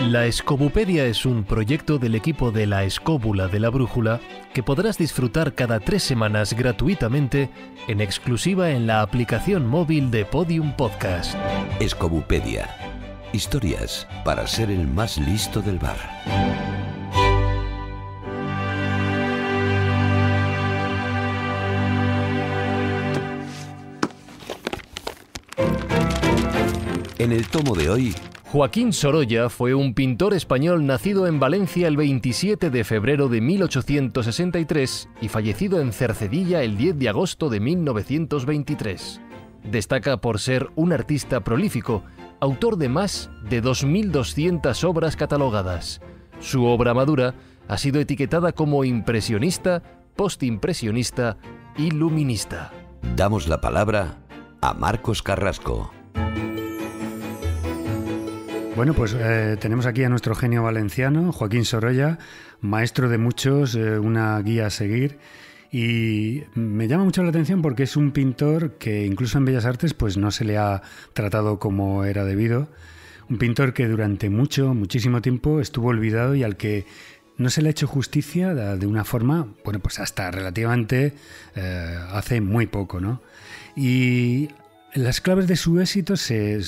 La Escobupedia es un proyecto del equipo de La Escóbula de la Brújula que podrás disfrutar cada 3 semanas gratuitamente en exclusiva en la aplicación móvil de Podium Podcast. Escobupedia. Historias para ser el más listo del bar. En el tomo de hoy, Joaquín Sorolla fue un pintor español nacido en Valencia el 27 de febrero de 1863 y fallecido en Cercedilla el 10 de agosto de 1923. Destaca por ser un artista prolífico, autor de más de 2.200 obras catalogadas. Su obra madura ha sido etiquetada como impresionista, postimpresionista y luminista. damos la palabra a Marcos Carrasco. Bueno, pues tenemos aquí a nuestro genio valenciano, Joaquín Sorolla, maestro de muchos, una guía a seguir. Y me llama mucho la atención porque es un pintor que incluso en Bellas Artes pues no se le ha tratado como era debido. Un pintor que durante muchísimo tiempo estuvo olvidado y al que no se le ha hecho justicia de una forma, bueno, pues hasta relativamente hace muy poco, ¿no? Y las claves de su éxito se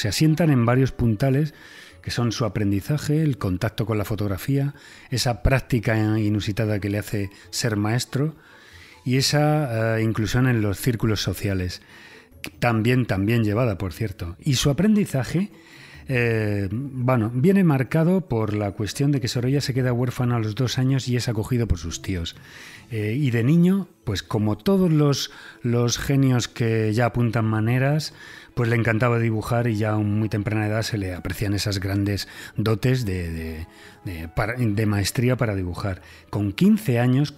asientan en varios puntales, que son su aprendizaje, el contacto con la fotografía, esa práctica inusitada que le hace ser maestro y esa inclusión en los círculos sociales, también llevada, por cierto. Y su aprendizaje viene marcado por la cuestión de que Sorolla se queda huérfano a los 2 años y es acogido por sus tíos. Y de niño, pues como todos los genios que ya apuntan maneras, pues le encantaba dibujar y ya a muy temprana edad se le aprecian esas grandes dotes de maestría para dibujar. Con 15 años,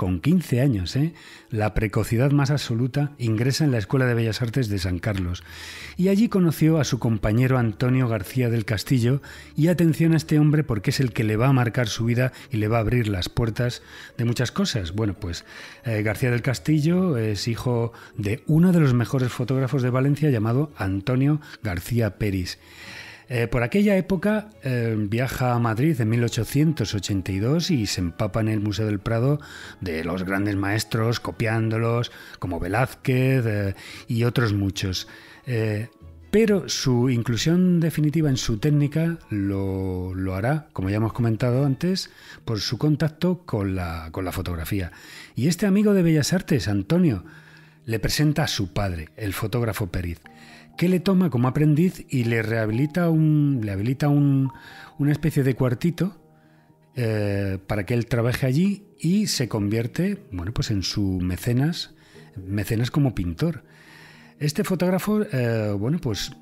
la precocidad más absoluta, ingresa en la Escuela de Bellas Artes de San Carlos y allí conoció a su compañero Antonio García del Castillo. Y atención a este hombre porque es el que le va a marcar su vida y le va a abrir las puertas de muchas cosas. Bueno, pues García del Castillo es hijo de uno de los mejores fotógrafos de Valencia llamado Antonio García Peris. Por aquella época viaja a Madrid en 1882 y se empapa en el Museo del Prado de los grandes maestros, copiándolos, como Velázquez y otros muchos. Pero su inclusión definitiva en su técnica lo hará, como ya hemos comentado antes, por su contacto con la fotografía. Y este amigo de Bellas Artes, Antonio, le presenta a su padre, el fotógrafo Peris, que le toma como aprendiz y le habilita una especie de cuartito para que él trabaje allí y se convierte, bueno, pues en su mecenas como pintor. Este fotógrafo,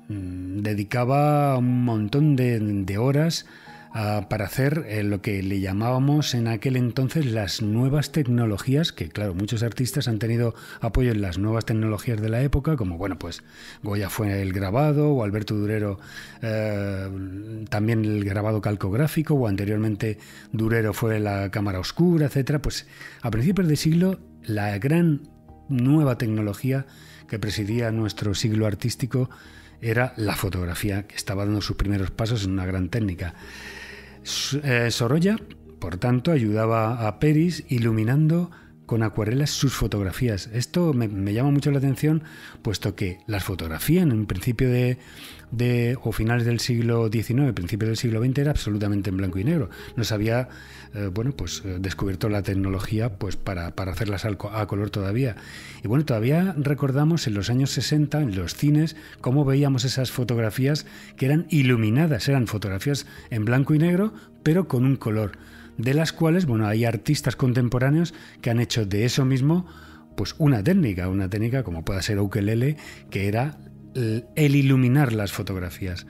dedicaba un montón de horas para hacer lo que le llamábamos en aquel entonces las nuevas tecnologías, que claro, muchos artistas han tenido apoyo en las nuevas tecnologías de la época, como bueno, pues Goya fue el grabado, o Alberto Durero también el grabado calcográfico, o anteriormente Durero fue la cámara oscura, etcétera. Pues a principios de siglo la gran nueva tecnología que presidía nuestro siglo artístico era la fotografía, que estaba dando sus primeros pasos en una gran técnica. Sorolla, por tanto, ayudaba a Peris iluminando con acuarelas sus fotografías. Esto me llama mucho la atención, puesto que las fotografías en principio o finales del siglo XIX, principios del siglo XX, era absolutamente en blanco y negro. No se había descubierto la tecnología pues para hacerlas a color todavía. Y bueno, todavía recordamos en los años 60, en los cines, cómo veíamos esas fotografías que eran iluminadas, eran fotografías en blanco y negro, pero con un color, de las cuales, bueno, hay artistas contemporáneos que han hecho de eso mismo pues una técnica como pueda ser ukelele, que era el iluminar las fotografías.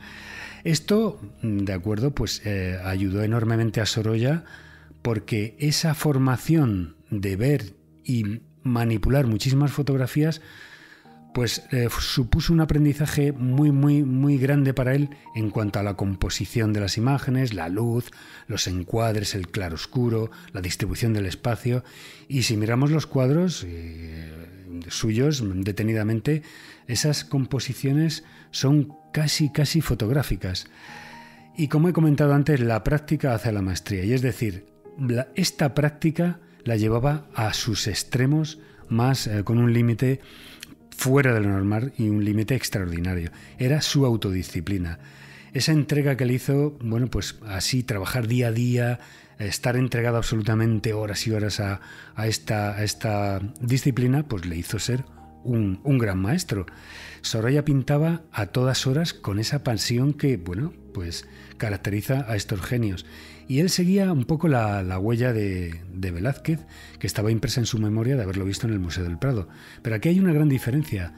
Esto, de acuerdo, pues ayudó enormemente a Sorolla, porque esa formación de ver y manipular muchísimas fotografías pues supuso un aprendizaje muy grande para él en cuanto a la composición de las imágenes, la luz, los encuadres, el claroscuro, la distribución del espacio. Y si miramos los cuadros suyos detenidamente, esas composiciones son casi fotográficas. Y como he comentado antes, la práctica hace la maestría, y es decir, esta práctica la llevaba a sus extremos más con un límite fuera de lo normal y un límite extraordinario. Era su autodisciplina. Esa entrega que le hizo, bueno, pues así, trabajar día a día, estar entregado absolutamente horas y horas a esta disciplina, pues le hizo ser un gran maestro. Sorolla pintaba a todas horas con esa pasión que, bueno, pues caracteriza a estos genios. Y él seguía un poco la huella de Velázquez, que estaba impresa en su memoria de haberlo visto en el Museo del Prado. Pero aquí hay una gran diferencia.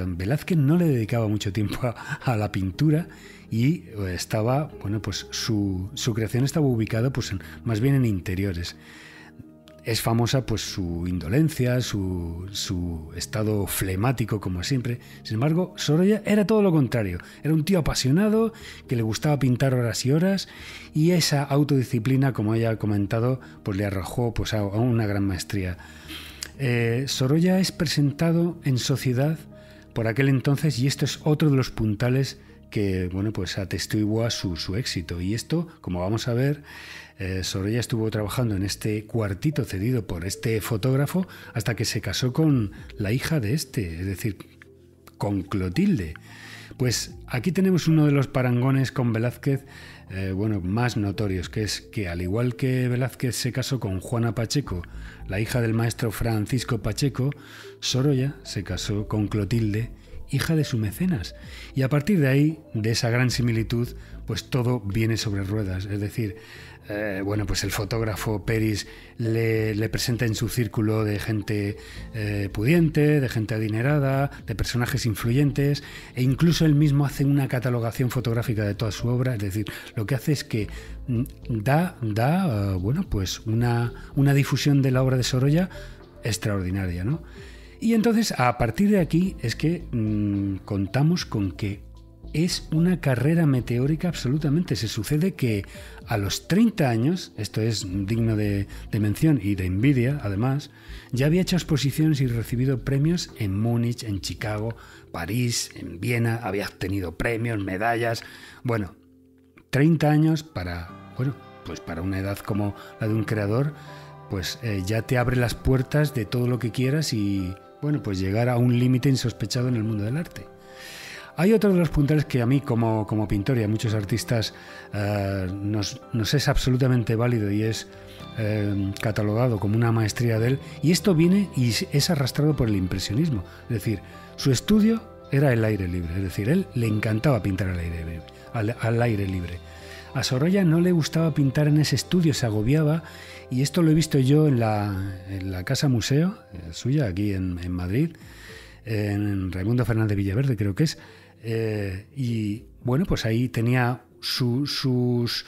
Velázquez no le dedicaba mucho tiempo a la pintura y estaba, bueno, pues su creación estaba ubicada pues más bien en interiores. Es famosa pues su indolencia, su estado flemático como siempre. Sin embargo, Sorolla era todo lo contrario. Era un tío apasionado que le gustaba pintar horas y horas, y esa autodisciplina, como ella ha comentado, pues le arrojó pues a una gran maestría. Sorolla es presentado en sociedad por aquel entonces, y esto es otro de los puntales que, bueno, pues atestigua su éxito. Y esto, como vamos a ver, Sorolla estuvo trabajando en este cuartito cedido por este fotógrafo hasta que se casó con la hija de este, es decir, con Clotilde. Pues aquí tenemos uno de los parangones con Velázquez, bueno, más notorios, que es que al igual que Velázquez se casó con Juana Pacheco, la hija del maestro Francisco Pacheco, Sorolla se casó con Clotilde, hija de su mecenas. Y a partir de ahí, de esa gran similitud, pues todo viene sobre ruedas. Es decir, bueno, pues el fotógrafo Peris le presenta en su círculo de gente pudiente, de gente adinerada, de personajes influyentes, e incluso él mismo hace una catalogación fotográfica de toda su obra. Es decir, lo que hace es que da bueno, pues una difusión de la obra de Sorolla extraordinaria, ¿no? Y entonces, a partir de aquí, es que contamos con que es una carrera meteórica absolutamente. Se sucede que a los 30 años, esto es digno de mención y de envidia, además, ya había hecho exposiciones y recibido premios en Múnich, en Chicago, París, en Viena, había obtenido premios, medallas. Bueno, 30 años bueno, pues para una edad como la de un creador, pues ya te abre las puertas de todo lo que quieras y, bueno, pues llegar a un límite insospechado en el mundo del arte. Hay otro de los puntales que a mí como pintor y a muchos artistas nos es absolutamente válido y es catalogado como una maestría de él, y esto viene y es arrastrado por el impresionismo. Es decir, su estudio era el aire libre, es decir, él le encantaba pintar al aire libre. A Sorolla no le gustaba pintar en ese estudio, se agobiaba, y esto lo he visto yo en la casa museo suya aquí en Madrid, en Raimundo Fernández Villaverde creo que es, y bueno, pues ahí tenía sus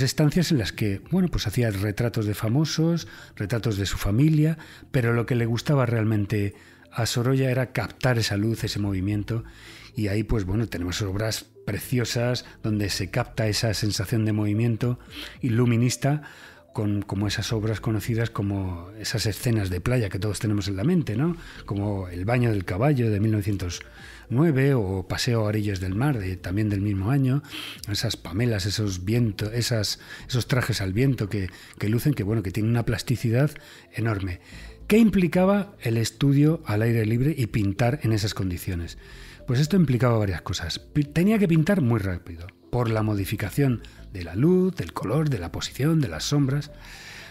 estancias en las que, bueno, pues hacía retratos de famosos, retratos de su familia, pero lo que le gustaba realmente a Sorolla era captar esa luz, ese movimiento, y ahí pues bueno, tenemos obras preciosas donde se capta esa sensación de movimiento iluminista, como esas obras conocidas como esas escenas de playa que todos tenemos en la mente, ¿no? Como El baño del caballo de 1909 o Paseo a orillas del mar también del mismo año, esas pamelas, esos vientos, esos trajes al viento que lucen, que bueno, que tienen una plasticidad enorme. ¿Qué implicaba el estudio al aire libre y pintar en esas condiciones? Pues esto implicaba varias cosas. Tenía que pintar muy rápido, por la modificación de la luz, del color, de la posición, de las sombras.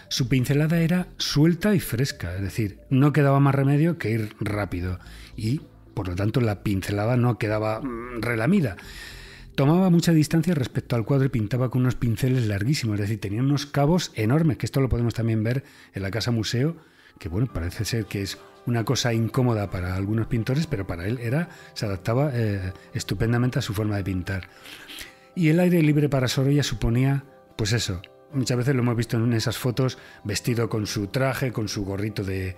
Su pincelada era suelta y fresca, es decir, no quedaba más remedio que ir rápido y, por lo tanto, la pincelada no quedaba relamida. Tomaba mucha distancia respecto al cuadro y pintaba con unos pinceles larguísimos, es decir, tenía unos cabos enormes, que esto lo podemos también ver en la Casa Museo, que bueno, parece ser que es una cosa incómoda para algunos pintores, pero para él se adaptaba estupendamente a su forma de pintar. Y el aire libre para Sorolla suponía, pues eso, muchas veces lo hemos visto en esas fotos, vestido con su traje, con su gorrito de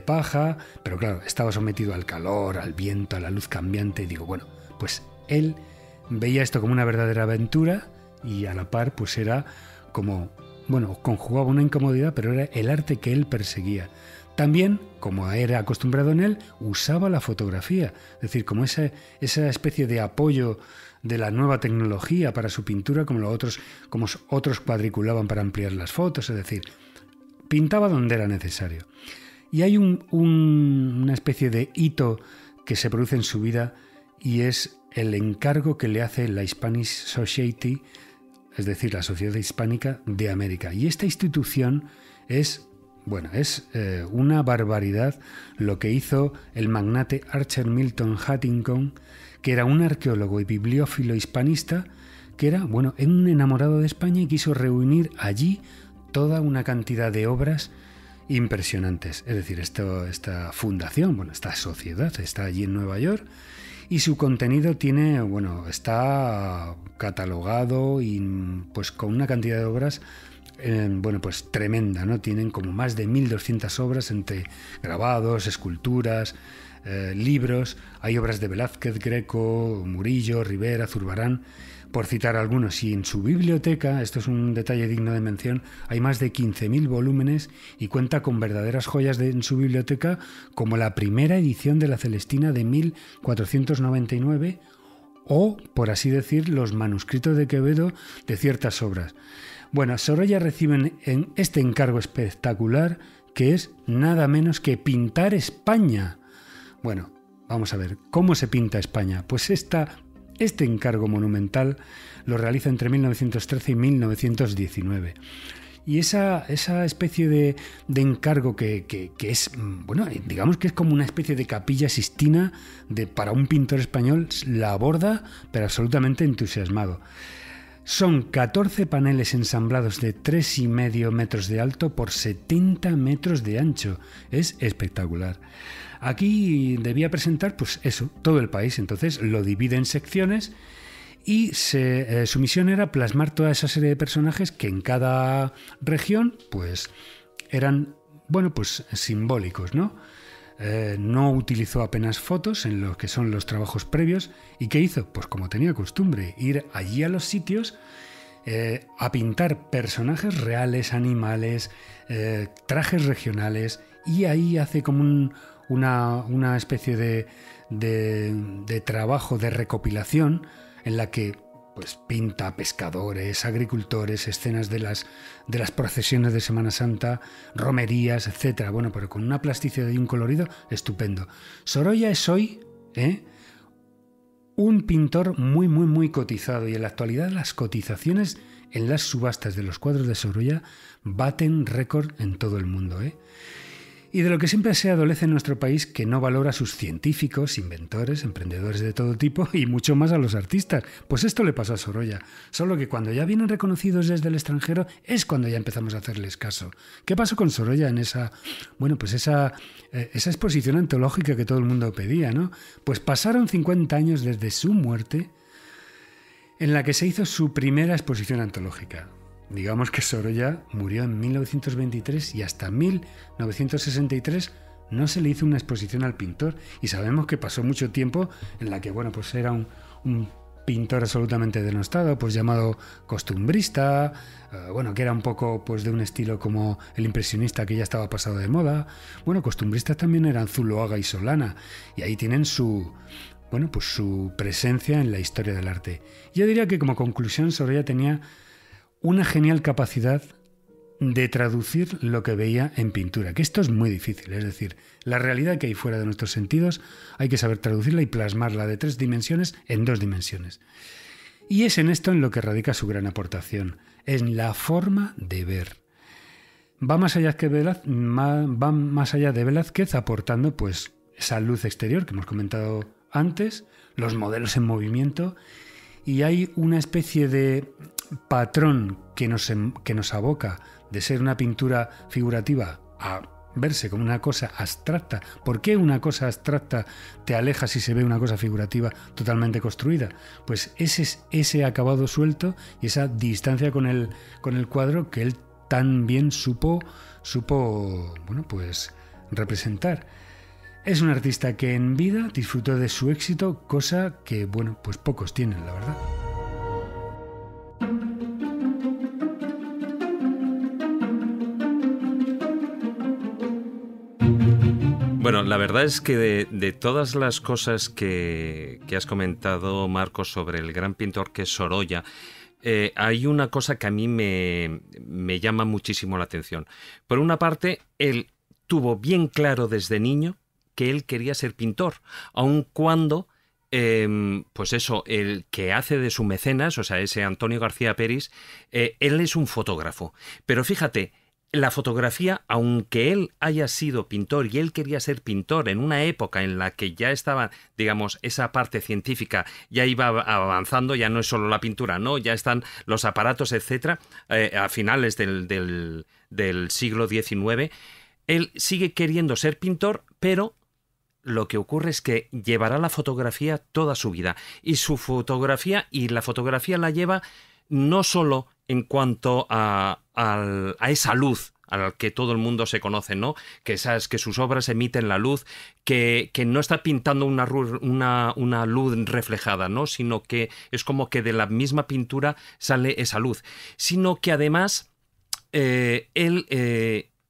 paja, pero claro, estaba sometido al calor, al viento, a la luz cambiante, y digo, bueno, pues él veía esto como una verdadera aventura y a la par pues era como, bueno, conjugaba una incomodidad, pero era el arte que él perseguía. También, como era acostumbrado en él, usaba la fotografía, es decir, como esa especie de apoyo de la nueva tecnología para su pintura, como otros cuadriculaban para ampliar las fotos, es decir, pintaba donde era necesario. Y hay una especie de hito que se produce en su vida, y es el encargo que le hace la Spanish Society, es decir, la Sociedad Hispánica de América. Y esta institución es una barbaridad lo que hizo el magnate Archer Milton Huntington, que era un arqueólogo y bibliófilo hispanista, que era, un enamorado de España y quiso reunir allí toda una cantidad de obras impresionantes. Es decir, esta fundación, esta sociedad está allí en Nueva York, y su contenido está catalogado y pues con una cantidad de obras tremenda, ¿no? Tienen como más de 1.200 obras entre grabados, esculturas, libros. Hay obras de Velázquez, Greco, Murillo, Rivera, Zurbarán, por citar algunos. Y en su biblioteca, esto es un detalle digno de mención, hay más de 15.000 volúmenes y cuenta con verdaderas joyas en su biblioteca, como la primera edición de la Celestina de 1499 o, por así decir, los manuscritos de Quevedo de ciertas obras. Sorolla recibe en este encargo espectacular, que es nada menos que pintar España. Vamos a ver, ¿cómo se pinta España? Pues este encargo monumental lo realiza entre 1913 y 1919. Y esa especie de encargo que es, digamos que es como una especie de Capilla Sixtina para un pintor español, la aborda, pero absolutamente entusiasmado. Son 14 paneles ensamblados de 3,5 metros de alto por 70 metros de ancho. Es espectacular. Aquí debía presentar, todo el país. Entonces lo divide en secciones y su misión era plasmar toda esa serie de personajes que en cada región, eran, simbólicos, ¿no? No utilizó apenas fotos en lo que son los trabajos previos. ¿Y qué hizo? Pues como tenía costumbre, ir allí a los sitios a pintar personajes reales, animales, trajes regionales, y ahí hace como una especie de trabajo de recopilación en la que pinta pescadores, agricultores, escenas de las procesiones de Semana Santa, romerías, etc. Pero con una plasticidad y un colorido estupendo. Sorolla es hoy un pintor muy, muy, muy cotizado, y en la actualidad las cotizaciones en las subastas de los cuadros de Sorolla baten récord en todo el mundo, Y de lo que siempre se adolece en nuestro país, que no valora a sus científicos, inventores, emprendedores de todo tipo, y mucho más a los artistas. Pues esto le pasó a Sorolla, solo que cuando ya vienen reconocidos desde el extranjero es cuando ya empezamos a hacerles caso. ¿Qué pasó con Sorolla en esa exposición antológica que todo el mundo pedía, ¿no? Pues pasaron 50 años desde su muerte, en la que se hizo su primera exposición antológica. Digamos que Sorolla murió en 1923 y hasta 1963 no se le hizo una exposición al pintor, y sabemos que pasó mucho tiempo en la que era un pintor absolutamente denostado, llamado costumbrista, que era un poco de un estilo como el impresionista, que ya estaba pasado de moda. Costumbristas también eran Zuloaga y Solana, y ahí tienen su presencia en la historia del arte. Yo diría que como conclusión Sorolla tenía una genial capacidad de traducir lo que veía en pintura, que esto es muy difícil, es decir, la realidad que hay fuera de nuestros sentidos hay que saber traducirla y plasmarla de 3 dimensiones en 2 dimensiones. Y es en esto en lo que radica su gran aportación, en la forma de ver. Va más allá de Velázquez, aportando esa luz exterior que hemos comentado antes, los modelos en movimiento, y hay una especie de patrón que nos aboca de ser una pintura figurativa a verse como una cosa abstracta. ¿Por qué una cosa abstracta te aleja si se ve una cosa figurativa totalmente construida? Pues ese acabado suelto y esa distancia con el cuadro que él tan bien supo representar. Es un artista que en vida disfrutó de su éxito, cosa que pocos tienen, la verdad. Bueno, la verdad es que de todas las cosas que has comentado, Marcos, sobre el gran pintor que es Sorolla, hay una cosa que a mí me llama muchísimo la atención. Por una parte, él tuvo bien claro desde niño que él quería ser pintor, aun cuando, pues eso, el que hace de su mecenas, o sea, ese Antonio García Peris, él es un fotógrafo. Pero fíjate, la fotografía, aunque él haya sido pintor y él quería ser pintor en una época en la que ya estaba, digamos, esa parte científica ya iba avanzando, ya no es solo la pintura, ¿no? Ya están los aparatos, etcétera, a finales del siglo XIX. Él sigue queriendo ser pintor, pero lo que ocurre es que llevará la fotografía toda su vida. Y su fotografía, y la fotografía la lleva no solo en cuanto a esa luz a la que todo el mundo se conoce, ¿no? Que sus obras emiten la luz, que no está pintando una luz reflejada, ¿no? Sino que es como que de la misma pintura sale esa luz. Sino que además él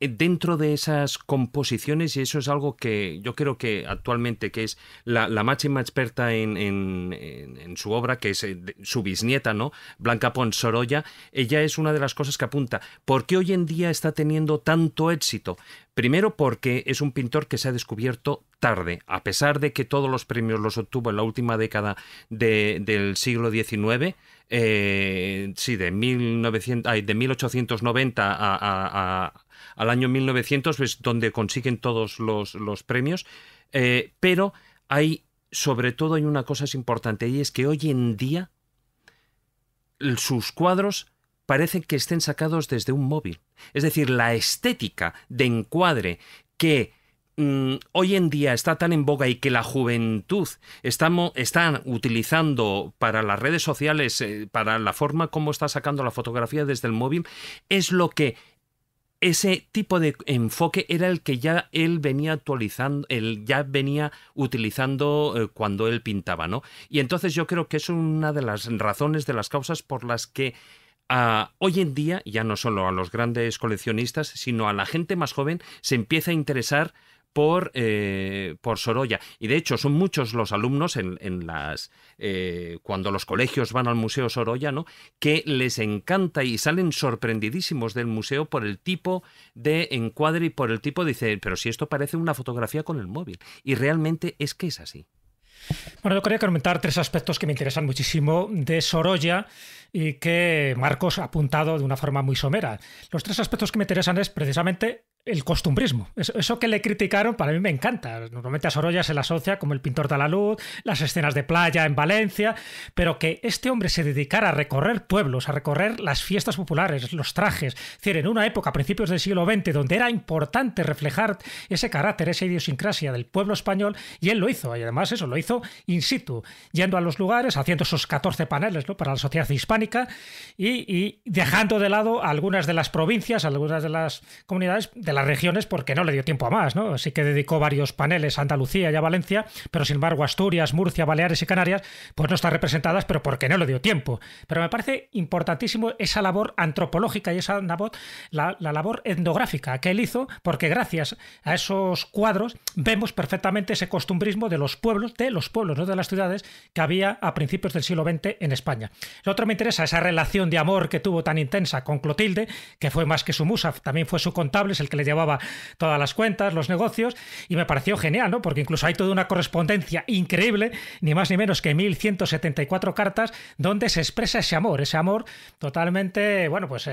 dentro de esas composiciones, y eso es algo que yo creo que actualmente, que es la máxima experta en su obra, que es su bisnieta, ¿no? Blanca Pons Sorolla, ella es una de las cosas que apunta. ¿Por qué hoy en día está teniendo tanto éxito? Primero porque es un pintor que se ha descubierto tarde, a pesar de que todos los premios los obtuvo en la última década del siglo XIX, sí, de 1890 al año 1900, es donde consiguen todos los premios, pero sobre todo hay una cosa importante, y es que hoy en día sus cuadros parecen que estén sacados desde un móvil. Es decir, la estética de encuadre que hoy en día está tan en boga y que la juventud están utilizando para las redes sociales, para la forma como está sacando la fotografía desde el móvil, es lo que ese tipo de enfoque era el que ya él venía actualizando, él ya venía utilizando cuando él pintaba, ¿no? Y entonces yo creo que es una de las razones, de las causas por las que hoy en día, ya no solo a los grandes coleccionistas, sino a la gente más joven, se empieza a interesar por Sorolla. Y de hecho son muchos los alumnos cuando los colegios van al Museo Sorolla, ¿no?, que les encanta y salen sorprendidísimos del museo por el tipo de encuadre y por el tipo pero si esto parece una fotografía con el móvil. Y realmente es que es así. Bueno, yo quería comentar tres aspectos que me interesan muchísimo de Sorolla y que Marcos ha apuntado de una forma muy somera. Los tres aspectos que me interesan es precisamente el costumbrismo. Eso que le criticaron, para mí me encanta. Normalmente a Sorolla se le asocia como el pintor de la luz, las escenas de playa en Valencia, pero que este hombre se dedicara a recorrer pueblos, a recorrer las fiestas populares, los trajes. Es decir, en una época, a principios del siglo XX, donde era importante reflejar ese carácter, esa idiosincrasia del pueblo español, y él lo hizo. Y además eso, lo hizo in situ, yendo a los lugares, haciendo esos 14 paneles, ¿no?, para la sociedad hispánica y dejando de lado algunas de las provincias, algunas de las comunidades, de las regiones, porque no le dio tiempo a más, ¿no? Así que dedicó varios paneles a Andalucía y a Valencia, pero sin embargo Asturias, Murcia, Baleares y Canarias pues no están representadas, pero porque no le dio tiempo. Pero me parece importantísimo esa labor antropológica y esa labor, la labor etnográfica que él hizo, porque gracias a esos cuadros vemos perfectamente ese costumbrismo de los pueblos, no de las ciudades, que había a principios del siglo XX en España. Lo otro me interesa esa relación de amor que tuvo tan intensa con Clotilde, que fue más que su musa, también fue su contable, es el que le llevaba todas las cuentas, los negocios, y me pareció genial, ¿no? Porque incluso hay toda una correspondencia increíble, ni más ni menos que 1174 cartas, donde se expresa ese amor totalmente, bueno, pues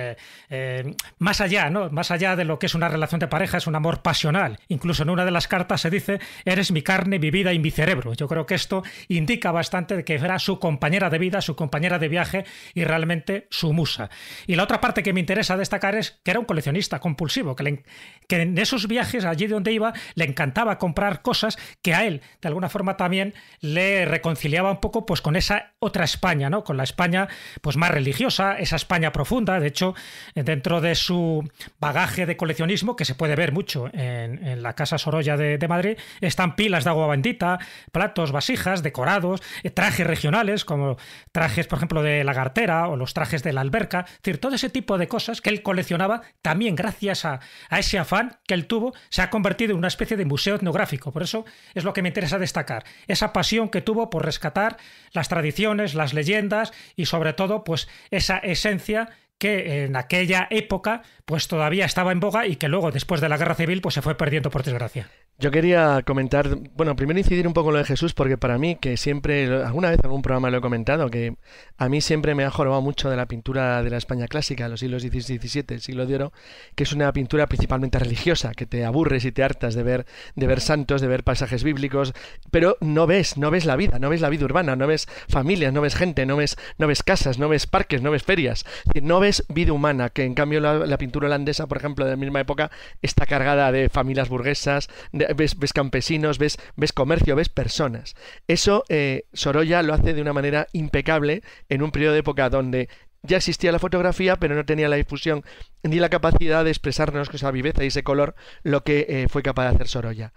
más allá, ¿no? Más allá de lo que es una relación de pareja, es un amor pasional. Incluso en una de las cartas se dice: eres mi carne, mi vida y mi cerebro. Yo creo que esto indica bastante de que era su compañera de vida, su compañera de viaje y realmente su musa. Y la otra parte que me interesa destacar es que era un coleccionista compulsivo, que en esos viajes, allí donde iba, le encantaba comprar cosas que a él, de alguna forma, también le reconciliaba un poco pues con esa otra España, ¿no? Con la España pues más religiosa, esa España profunda. De hecho, dentro de su bagaje de coleccionismo, que se puede ver mucho en la Casa Sorolla de Madrid, están pilas de agua bendita, platos, vasijas, decorados, trajes regionales, como trajes, por ejemplo, de Lagartera o los trajes de la Alberca. Es decir, todo ese tipo de cosas que él coleccionaba también gracias a ese afán que él tuvo se ha convertido en una especie de museo etnográfico. Por eso es lo que me interesa destacar, esa pasión que tuvo por rescatar las tradiciones, las leyendas y sobre todo pues esa esencia que en aquella época pues todavía estaba en boga y que luego después de la Guerra Civil pues se fue perdiendo por desgracia. Yo quería comentar, bueno, primero incidir un poco en lo de Jesús, porque para mí, que siempre, alguna vez en algún programa lo he comentado, que a mí siempre me ha jorobado mucho de la pintura de la España clásica, los siglos XVI y XVII, el siglo de oro, que es una pintura principalmente religiosa, que te aburres y te hartas de ver santos, de ver pasajes bíblicos, pero no ves la vida urbana, no ves familias, no ves gente, no ves casas, no ves parques, no ves ferias, no ves vida humana, que en cambio la pintura holandesa, por ejemplo, de la misma época, está cargada de familias burguesas, ves campesinos, ves comercio, ves personas. Eso Sorolla lo hace de una manera impecable en un periodo de época donde ya existía la fotografía, pero no tenía la difusión ni la capacidad de expresarnos con esa viveza y ese color lo que fue capaz de hacer Sorolla.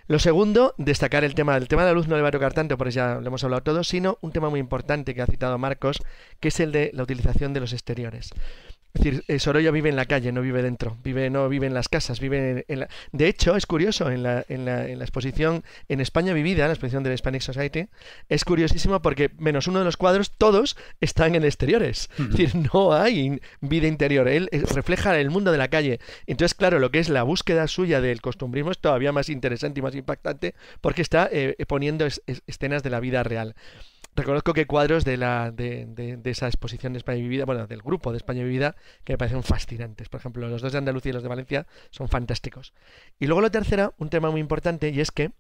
Lo segundo, destacar el tema de la luz. No le va a tocar tanto, porque ya lo hemos hablado todo, sino un tema muy importante que ha citado Marcos, que es el de la utilización de los exteriores. Es decir, Sorolla vive en la calle, no vive dentro, no vive en las casas, vive en la... De hecho, es curioso, en la exposición en España Vivida, en la exposición de la Hispanic Society, es curiosísimo porque, menos uno de los cuadros, todos están en exteriores. Es decir, no hay vida interior, él refleja el mundo de la calle. Entonces, claro, lo que es la búsqueda suya del costumbrismo es todavía más interesante y más impactante porque está poniendo escenas de la vida real. Reconozco que cuadros de esa exposición de España Vivida, bueno, del grupo de España Vivida, que me parecen fascinantes. Por ejemplo, los dos de Andalucía y los de Valencia son fantásticos. Y luego la tercera, un tema muy importante, y es que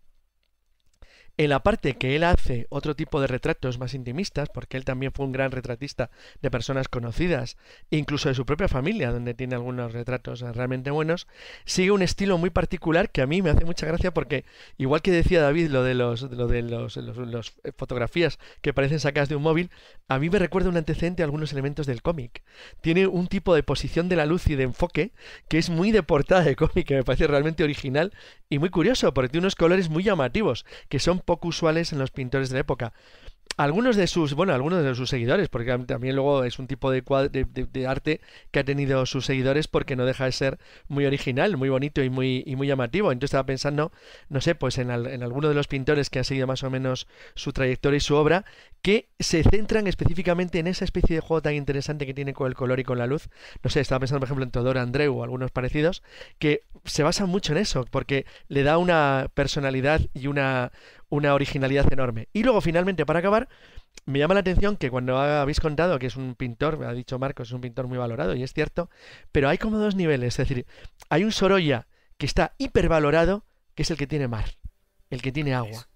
en la parte que él hace otro tipo de retratos más intimistas, porque él también fue un gran retratista de personas conocidas, incluso de su propia familia, donde tiene algunos retratos realmente buenos, sigue un estilo muy particular que a mí me hace mucha gracia porque, igual que decía David lo de los fotografías que parecen sacadas de un móvil, a mí me recuerda un antecedente a algunos elementos del cómic. Tiene un tipo de posición de la luz y de enfoque que es muy de portada de cómic, que me parece realmente original y muy curioso, porque tiene unos colores muy llamativos, que son poco usuales en los pintores de la época. Algunos de sus seguidores, porque también luego es un tipo de arte que ha tenido sus seguidores porque no deja de ser muy original, muy bonito y muy llamativo. Entonces estaba pensando, no sé, pues en alguno de los pintores que han seguido más o menos su trayectoria y su obra, que se centran específicamente en esa especie de juego tan interesante que tiene con el color y con la luz. No sé, estaba pensando por ejemplo en Teodoro Andreu o algunos parecidos, que se basan mucho en eso, porque le da una personalidad y una originalidad enorme. Y luego, finalmente, para acabar, me llama la atención que cuando habéis contado que es un pintor, me ha dicho Marcos, es un pintor muy valorado, y es cierto, pero hay como dos niveles. Es decir, hay un Sorolla que está hipervalorado, que es el que tiene mar, el que tiene agua.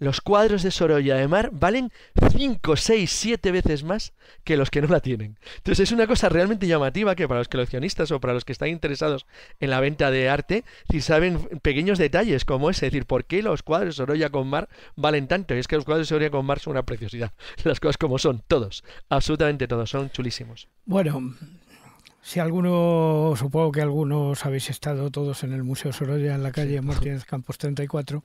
Los cuadros de Sorolla de mar valen 5, 6, 7 veces más que los que no la tienen. Entonces es una cosa realmente llamativa que para los coleccionistas o para los que están interesados en la venta de arte, si saben pequeños detalles como ese, es decir, ¿por qué los cuadros de Sorolla con mar valen tanto? Y es que los cuadros de Sorolla con mar son una preciosidad. Las cosas como son, todos, absolutamente todos, son chulísimos. Bueno, si alguno, supongo que algunos habéis estado todos en el Museo Sorolla en la calle Martínez Campos 34,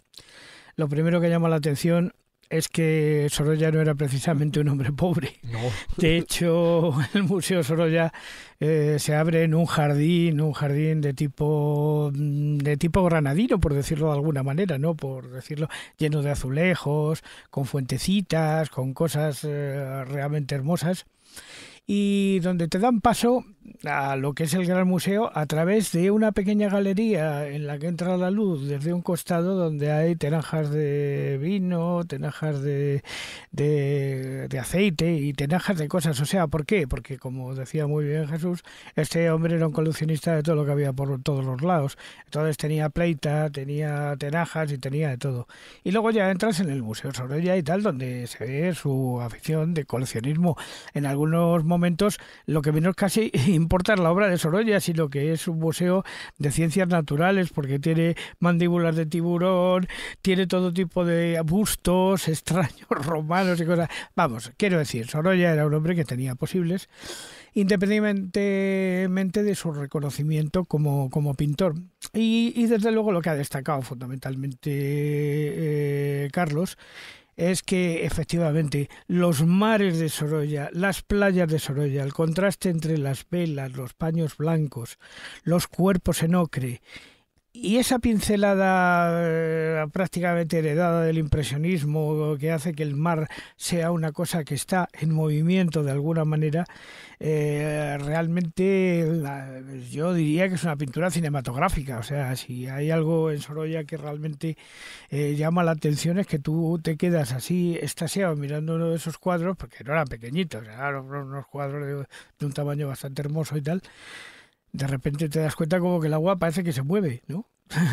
lo primero que llama la atención es que Sorolla no era precisamente un hombre pobre. No. De hecho, el Museo Sorolla se abre en un jardín de tipo granadino, por decirlo de alguna manera, ¿no? Por decirlo, lleno de azulejos, con fuentecitas, con cosas realmente hermosas. Y donde te dan paso a lo que es el Gran Museo a través de una pequeña galería en la que entra la luz desde un costado, donde hay tenajas de vino, tenajas de aceite y tenajas de cosas. O sea, ¿por qué? Porque, como decía muy bien Jesús, este hombre era un coleccionista de todo lo que había por todos los lados. Entonces tenía pleita, tenía tenajas y tenía de todo. Y luego ya entras en el Museo Sorolla y tal, donde se ve su afición de coleccionismo. En algunos momentos lo que menos casi importa la obra de Sorolla, sino que es un museo de ciencias naturales, porque tiene mandíbulas de tiburón, tiene todo tipo de bustos extraños romanos y cosas. Vamos, quiero decir, Sorolla era un hombre que tenía posibles, independientemente de su reconocimiento como pintor. Y desde luego lo que ha destacado fundamentalmente Carlos es que efectivamente los mares de Sorolla, las playas de Sorolla, el contraste entre las velas, los paños blancos, los cuerpos en ocre y esa pincelada prácticamente heredada del impresionismo que hace que el mar sea una cosa que está en movimiento de alguna manera, realmente yo diría que es una pintura cinematográfica. O sea, si hay algo en Sorolla que realmente llama la atención es que tú te quedas así extasiado mirando uno de esos cuadros, porque no eran pequeñitos, eran unos cuadros de un tamaño bastante hermoso y tal. De repente te das cuenta como que el agua parece que se mueve, ¿no?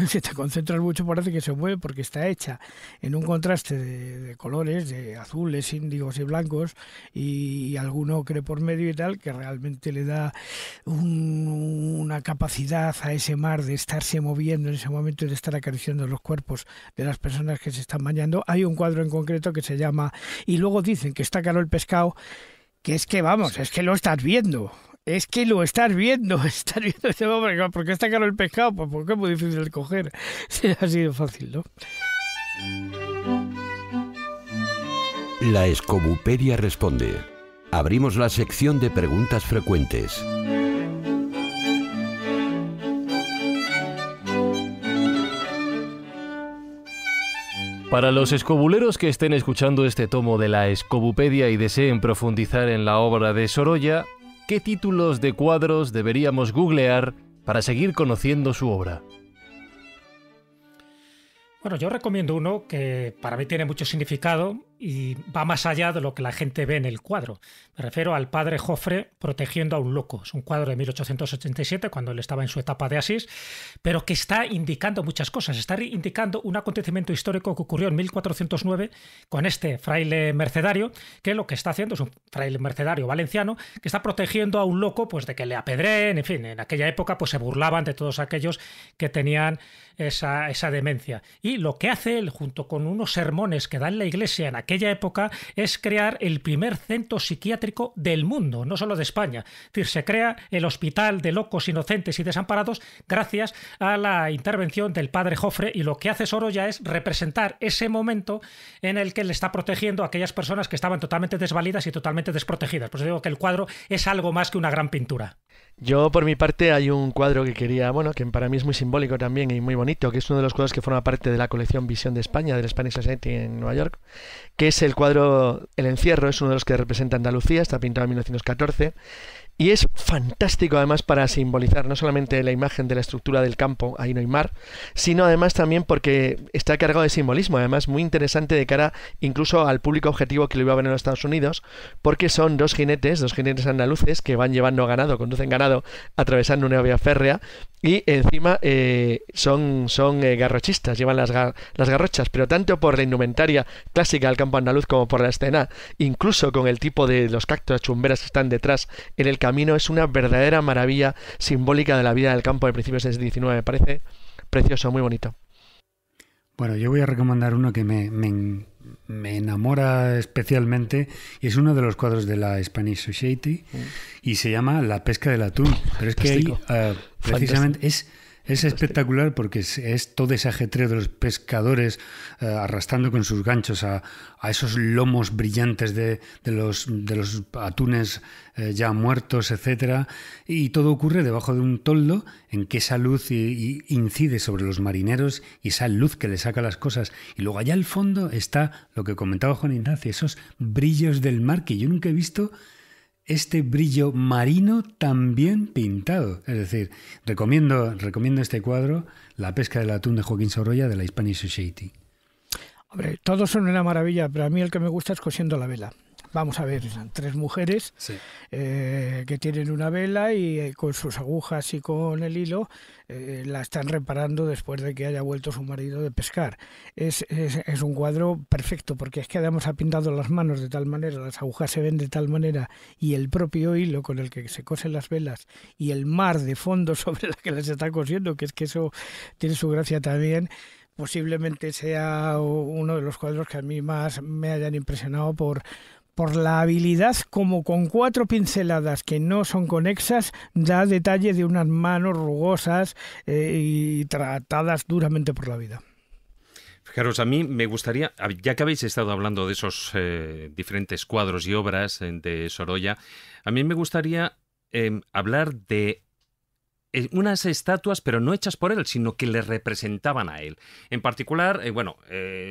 Si te concentras mucho parece que se mueve porque está hecha en un contraste de colores, de azules, índigos y blancos y algún ocre por medio y tal, que realmente le da una capacidad a ese mar de estarse moviendo en ese momento y de estar acariciando los cuerpos de las personas que se están bañando. Hay un cuadro en concreto que se llama Y luego dicen que está caro el pescado, que es que vamos, es que lo estás viendo. Es que lo estás viendo ese hombre. ¿Por qué está caro el pescado? Pues porque es muy difícil de coger. Ha sido fácil, ¿no? La Escobupedia responde. Abrimos la sección de preguntas frecuentes. Para los escobuleros que estén escuchando este tomo de la Escobupedia y deseen profundizar en la obra de Sorolla, ¿qué títulos de cuadros deberíamos googlear para seguir conociendo su obra? Bueno, yo recomiendo uno que para mí tiene mucho significado y va más allá de lo que la gente ve en el cuadro. Me refiero al padre Jofre protegiendo a un loco. Es un cuadro de 1887, cuando él estaba en su etapa de Asís, pero que está indicando muchas cosas. Está indicando un acontecimiento histórico que ocurrió en 1409 con este fraile mercedario, que lo que está haciendo es un fraile mercedario valenciano que está protegiendo a un loco pues de que le apedreen. En fin, en aquella época pues se burlaban de todos aquellos que tenían esa demencia. Y lo que hace él, junto con unos sermones que da en la iglesia en aquella época, es crear el primer centro psiquiátrico del mundo, no solo de España. Es decir, se crea el Hospital de Locos, Inocentes y Desamparados gracias a la intervención del padre Jofre, y lo que hace Sorolla es representar ese momento en el que le está protegiendo a aquellas personas que estaban totalmente desvalidas y totalmente desprotegidas. Pues digo que el cuadro es algo más que una gran pintura. Yo, por mi parte, hay un cuadro que quería, que para mí es muy simbólico también y muy bonito, que es uno de los cuadros que forma parte de la colección Visión de España, del Spanish Society en Nueva York, que es el cuadro El Encierro. Es uno de los que representa Andalucía, está pintado en 1914, y es fantástico además para simbolizar no solamente la imagen de la estructura del campo, ahí no hay mar, sino además también porque está cargado de simbolismo, además muy interesante de cara incluso al público objetivo que lo iba a ver en los Estados Unidos, porque son dos jinetes andaluces que van llevando ganado, conducen ganado atravesando una vía férrea, y encima son garrochistas, llevan las garrochas, pero tanto por la indumentaria clásica del campo andaluz como por la escena, incluso con el tipo de los cactos, chumberas que están detrás en el camino, es una verdadera maravilla simbólica de la vida del campo de principios del XIX. Me parece precioso, muy bonito. Bueno, yo voy a recomendar uno que me enamora especialmente, y es uno de los cuadros de la Spanish Society, y se llama La pesca del atún. Pero es que ahí, precisamente, es espectacular porque es todo ese ajetreo de los pescadores arrastrando con sus ganchos a esos lomos brillantes de los atunes ya muertos, etcétera, y todo ocurre debajo de un toldo en que esa luz incide sobre los marineros, y esa luz que le saca las cosas, y luego allá al fondo está lo que comentaba Juan Ignacio, esos brillos del mar, que yo nunca he visto este brillo marino tan bien pintado. Es decir, recomiendo este cuadro, La pesca del atún, de Joaquín Sorolla, de la Spanish Society. Hombre, todos son una maravilla, pero a mí el que me gusta es Cosiendo la vela. Vamos a ver, tres mujeres que tienen una vela y con sus agujas y con el hilo la están reparando después de que haya vuelto su marido de pescar. Es un cuadro perfecto, porque es que además ha pintado las manos de tal manera, las agujas se ven de tal manera, y el propio hilo con el que se cosen las velas y el mar de fondo sobre la que las está cosiendo, que es que eso tiene su gracia también. Posiblemente sea uno de los cuadros que a mí más me hayan impresionado por la habilidad, como con 4 pinceladas que no son conexas, da detalle de unas manos rugosas y tratadas duramente por la vida. Fijaros, a mí me gustaría, ya que habéis estado hablando de esos diferentes cuadros y obras de Sorolla, a mí me gustaría hablar de unas estatuas, pero no hechas por él, sino que le representaban a él. En particular,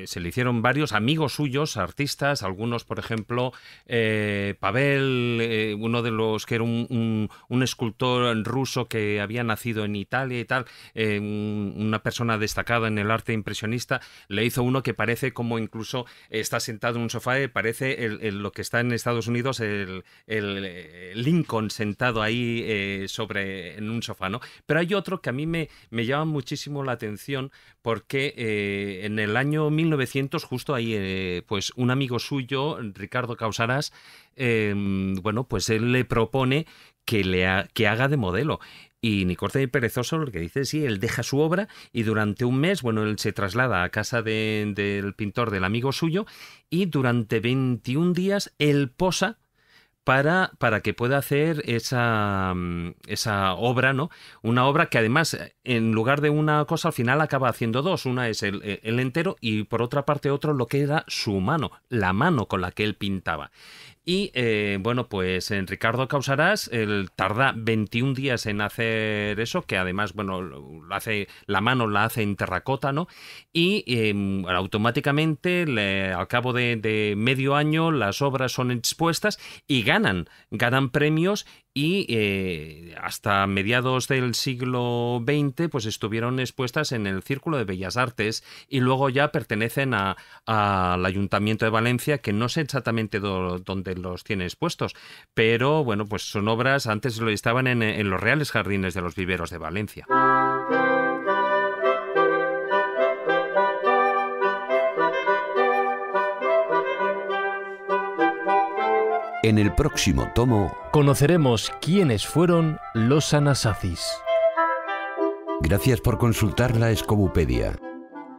se le hicieron varios amigos suyos, artistas, algunos, por ejemplo, Pavel, uno de los que era un escultor ruso que había nacido en Italia y tal, una persona destacada en el arte impresionista, le hizo uno que parece como incluso está sentado en un sofá, parece lo que está en Estados Unidos, el Lincoln sentado ahí en un sofá, ¿no? Pero hay otro que a mí me llama muchísimo la atención porque en el año 1900, justo ahí, pues un amigo suyo, Ricardo Causarás, pues él le propone que haga de modelo. Y ni corto ni perezoso, lo que dice, sí, él deja su obra y durante un mes, él se traslada a casa del pintor, del amigo suyo, y durante 21 días él posa para que pueda hacer esa obra, ¿no? Una obra que además, en lugar de una cosa, al final acaba haciendo dos. Una es el entero y por otra parte otro lo que era su mano, la mano con la que él pintaba. Y pues en Ricardo Causarás él tarda 21 días en hacer eso, que además, la mano la hace en terracota, ¿no? Y automáticamente, al cabo de medio año, las obras son expuestas y ganan premios. Y hasta mediados del siglo XX pues estuvieron expuestas en el Círculo de Bellas Artes y luego ya pertenecen al Ayuntamiento de Valencia, que no sé exactamente dónde los tiene expuestos, pero pues son obras, antes estaban en los Reales Jardines de los Viveros de Valencia. En el próximo tomo conoceremos quiénes fueron los Anasazis. Gracias por consultar la Escobupedia.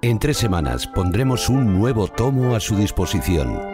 En 3 semanas pondremos un nuevo tomo a su disposición.